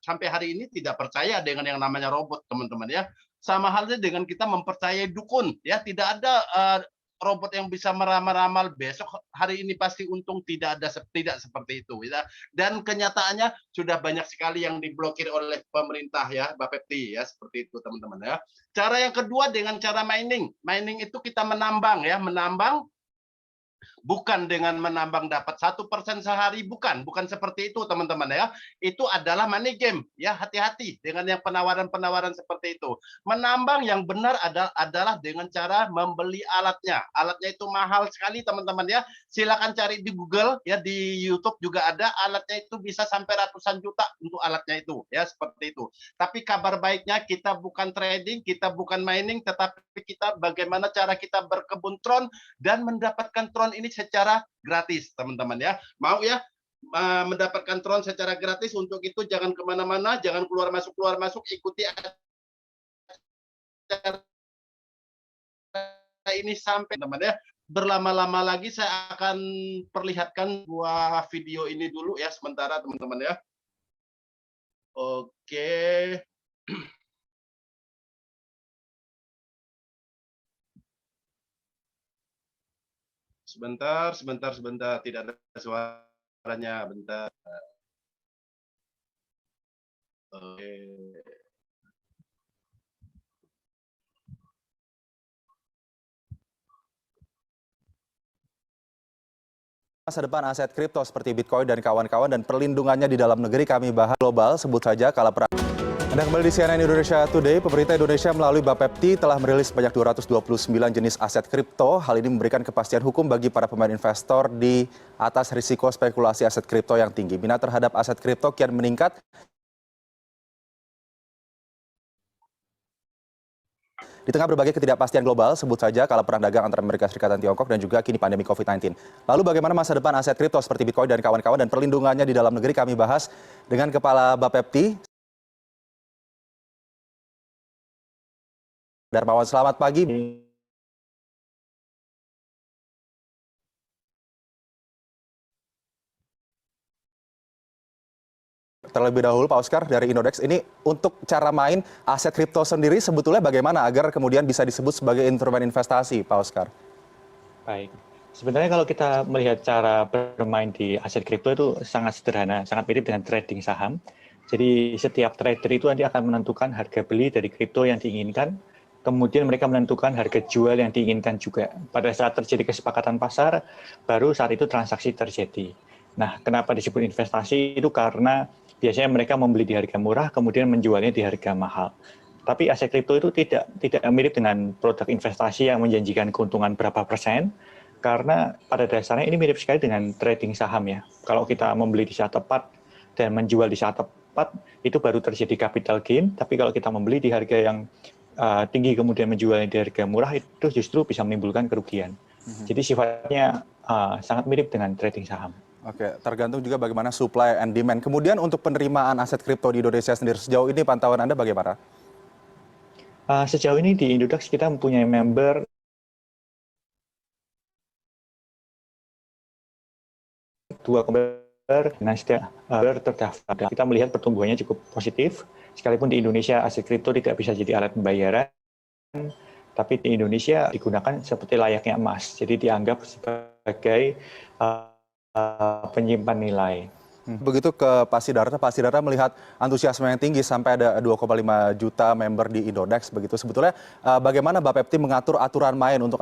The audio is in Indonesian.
sampai hari ini tidak percaya dengan yang namanya robot, teman-teman ya. Sama halnya dengan kita mempercayai dukun ya, tidak ada robot yang bisa meramal-ramal besok hari ini pasti untung, tidak seperti itu ya. Dan kenyataannya sudah banyak sekali yang diblokir oleh pemerintah ya, Bapepti ya, seperti itu teman-teman ya. Cara yang kedua dengan cara mining. Mining itu kita menambang ya, menambang bukan dengan menambang dapat 1% sehari, bukan seperti itu teman-teman ya. Itu adalah money game ya, hati-hati dengan yang penawaran-penawaran seperti itu. Menambang yang benar adalah dengan cara membeli alatnya. Alatnya itu mahal sekali teman-teman ya. Silakan cari di Google ya, di YouTube juga ada, alatnya itu bisa sampai ratusan juta untuk alatnya itu ya, seperti itu. Tapi kabar baiknya kita bukan trading, kita bukan mining, tetapi kita bagaimana cara kita berkebun tron dan mendapatkan tron ini secara gratis, teman-teman ya. Mau ya mendapatkan tron secara gratis? Untuk itu jangan kemana-mana, jangan keluar masuk, ikuti acara ini sampai teman ya. Berlama-lama lagi saya akan perlihatkan buah video ini dulu ya sementara teman-teman ya. Oke. Sebentar, tidak ada suaranya, bentar. Oke. Masa depan aset kripto seperti Bitcoin dan kawan-kawan dan perlindungannya di dalam negeri kami bahas global, sebut saja kala perang. Anda kembali di CNN Indonesia Today. Pemerintah Indonesia melalui Bapepti telah merilis sebanyak 229 jenis aset kripto. Hal ini memberikan kepastian hukum bagi para pemain investor di atas risiko spekulasi aset kripto yang tinggi. Minat terhadap aset kripto kian meningkat. Di tengah berbagai ketidakpastian global, sebut saja kala perang dagang antara Amerika Serikat dan Tiongkok dan juga kini pandemi COVID-19. Lalu bagaimana masa depan aset kripto seperti Bitcoin dan kawan-kawan dan perlindungannya di dalam negeri kami bahas dengan Kepala Bapepti, Darmawan. Selamat pagi. Terlebih dahulu Pak Oscar dari Indodex, ini untuk cara main aset kripto sendiri sebetulnya bagaimana agar kemudian bisa disebut sebagai instrumen investasi, Pak Oscar? Baik, sebenarnya kalau kita melihat cara bermain di aset kripto itu sangat sederhana, sangat mirip dengan trading saham. Jadi setiap trader itu nanti akan menentukan harga beli dari kripto yang diinginkan, kemudian mereka menentukan harga jual yang diinginkan juga. Pada saat terjadi kesepakatan pasar, baru saat itu transaksi terjadi. Nah, kenapa disebut investasi? Itu karena biasanya mereka membeli di harga murah, kemudian menjualnya di harga mahal. Tapi aset kripto itu tidak mirip dengan produk investasi yang menjanjikan keuntungan berapa persen, karena pada dasarnya ini mirip sekali dengan trading saham ya. Kalau kita membeli di saat tepat dan menjual di saat tepat, itu baru terjadi capital gain. Tapi kalau kita membeli di harga yang tinggi kemudian menjualnya di harga murah, itu justru bisa menimbulkan kerugian. Jadi sifatnya sangat mirip dengan trading saham. Oke, tergantung juga bagaimana supply and demand. Kemudian untuk penerimaan aset kripto di Indonesia sendiri, sejauh ini pantauan Anda bagaimana? Sejauh ini di Indodax kita mempunyai member 2 member dengan setiap member terdaftar. Kita melihat pertumbuhannya cukup positif, sekalipun di Indonesia aset kripto tidak bisa jadi alat pembayaran, tapi di Indonesia digunakan seperti layaknya emas, jadi dianggap sebagai penyimpan nilai. Begitu ke Pak Sidarta melihat antusiasme yang tinggi sampai ada 2,5 juta member di Indodex begitu. Sebetulnya bagaimana Bapepti mengatur aturan main untuk